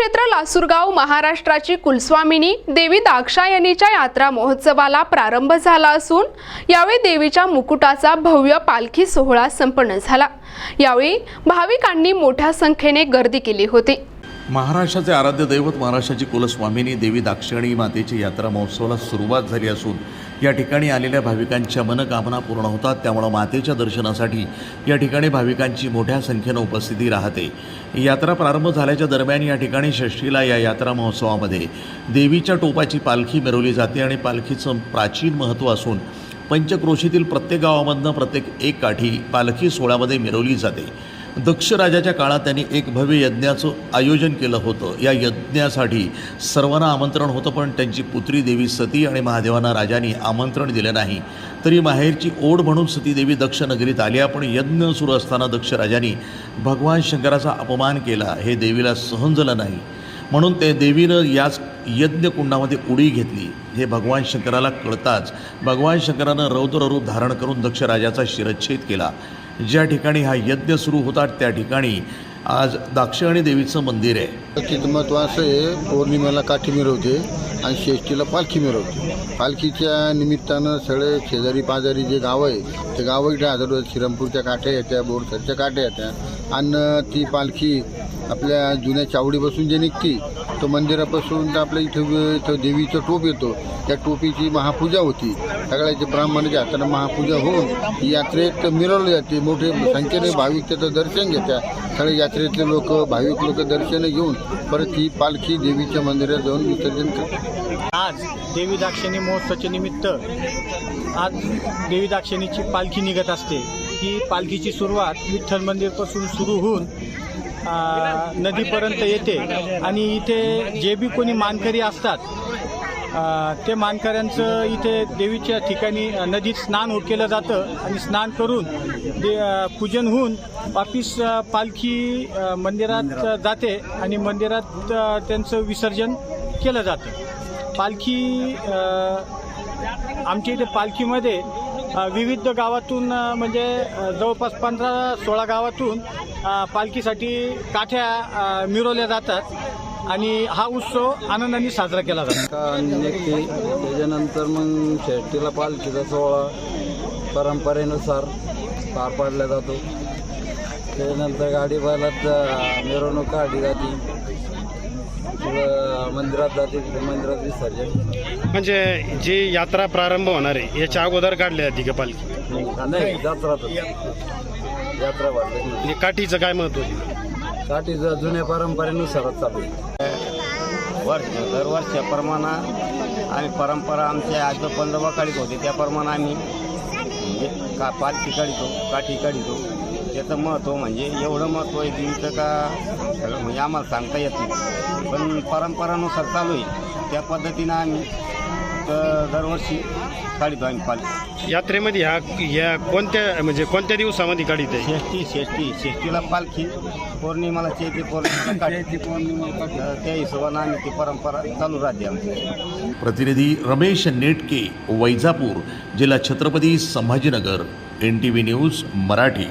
क्षेत्र लासूरगाव महाराष्ट्राची कुलस्वामिनी देवी दाक्षायणीच्या यात्रा महोत्सवाला प्रारंभ झाला असून यावेळी देवीच्या मुकुटाचा भव्य पालखी सोहळा संपन्न झाला। यावेळी भाविकांनी मोठ्या संख्येने गर्दी केली होती। महाराष्ट्राचे आराध्य दैवत महाराष्ट्राची कुलस्वामिनी देवी दाक्षायणी मातेची यात्रा महोत्सवाला सुरुवात झाली असून या ठिकाणी आलेल्या भाविकांच्या मनोकामना पूर्ण होतात। त्यामुळे मातेच्या दर्शनासाठी या ठिकाणी भाविकांची मोठ्या संख्येने उपस्थिती राहते। यात्रा प्रारंभ झाल्याच्या दरम्यान या ठिकाणी षष्ठीला या यात्रा महोत्सवामध्ये देवीच्या टोपाची पालखी मिरवली जाते आणि पालखीचं प्राचीन महत्त्व असून पंचक्रोशीतील प्रत्येक गावामधनं प्रत्येक एक काठी पालखी सोहळ्यामध्ये मिरवली जाते। दक्ष राजाच्या काळात त्यांनी एक भव्य यज्ञाचं आयोजन केलं होतं। या यज्ञासाठी सर्वांना आमंत्रण होतं, पण त्यांची पुत्री देवी सती आणि महादेवांना राजांनी आमंत्रण दिलं नाही। तरी माहेरची ओढ म्हणून सती देवी दक्ष नगरीत आल्या, पण यज्ञ सुरू असताना दक्ष राजांनी भगवान शंकराचा अपमान केला। हे देवीला सहन झालं नाही, म्हणून ते देवीनं याच यज्ञकुंडामध्ये उडी घेतली। हे भगवान शंकराला कळताच भगवान शंकरानं रौद्र रूप धारण करून दक्ष राजाचा शिरच्छेद केला। ज्या ठिकाणी हा यज्ञ सुरू होता त्या ठिकाणी आज दाक्षायणी देवीचं मंदिर आहे। तिथं महत्त्व असं आहे, पौर्णिमेला काठी मिरवते आणि षष्ठीला पालखी मिरवते। पालखीच्या निमित्तानं सगळे शेजारी पाजारी जे गावं आहे ते गावं इथे हजर होतात। श्रीरामपूरच्या काठ्या येत्या, बोरसरच्या काठ्या येत्या आणि ती पालखी आपल्या जुन्या चावडीपासून जे निघते तो मंदिरापासून तर आपल्या इथं देवीचं टोप येतो। त्या टोपीची महापूजा होती। सगळ्याचे ब्राह्मणाच्या हाताने महापूजा होऊन यात्रेत मिरवली जाते। मोठे संख्येने भाविक त्याचं दर्शन घेतात। सगळे यात्रेतले लोक भाविक लोक दर्शन घेऊन परत ही पालखी देवीच्या मंदिरात जाऊन विसर्जन करतात। आज देवी दाक्षायणी महोत्सवाच्या निमित्त आज देवी दाक्षायणीची पालखी निघत असते। ही पालखीची सुरुवात विठ्ठल मंदिरपासून सुरू होऊन नदीपर्यंत येते आणि इथे जे बी कोणी मानकरी असतात ते मानकऱ्यांचं इथे देवीच्या ठिकाणी नदीत स्नान केलं जातं आणि स्नान करून पूजन होऊन वापिस पालखी मंदिरात जाते आणि मंदिरात त्यांचं विसर्जन केलं जातं। पालखी आमच्या इथे पालखीमध्ये विविध गावातून म्हणजे जवळपास 15-16 गावातून पालखीसाठी काठ्या मिरवल्या जातात आणि हा उत्सव आनंदाने साजरा केला जातो। त्याच्यानंतर मग षष्ठीला पालखीचा सोहळा परंपरेनुसार पार पाडला जातो। त्याच्यानंतर गाडी बैलात मिरवणूक काढली जाते, मंदिरात जाते, मंदिरात विसर्जन। म्हणजे जी यात्रा प्रारंभ होणार आहे याच्या अगोदर काढली जाते का पालखी? नाही, यात्रा म्हणजे काठीचं काय महत्व आहे? काठीचं जुन्या परंपरेनुसारच चालू आहे। दरवर्षाप्रमाणे आणि परंपरा आमच्या आज पंधरवा काढीत होते त्याप्रमाणे आम्ही म्हणजे पालखी काढतो, काठी काढतो। त्याचं महत्त्व म्हणजे एवढं महत्त्व आहे देवीचं का सगळं म्हणजे आम्हाला सांगता येत नाही, पण परंपरानुसार चालू आहे त्या पद्धतीनं आम्ही दरवर्षी काढतो आम्ही पालखी। यात्रेमध्ये या कोणत्या दिवसामध्ये काढीत आहे? षष्ठीला पालखी, पौर्णिमाला चैत्री पौर्णिमेला काढी, त्या हिशोबानं आम्ही ती परंपरा चालू राहते आमची। प्रतिनिधी रमेश नेटके, वैजापूर, जिल्हा छत्रपती संभाजीनगर, NTV न्यूज मराठी।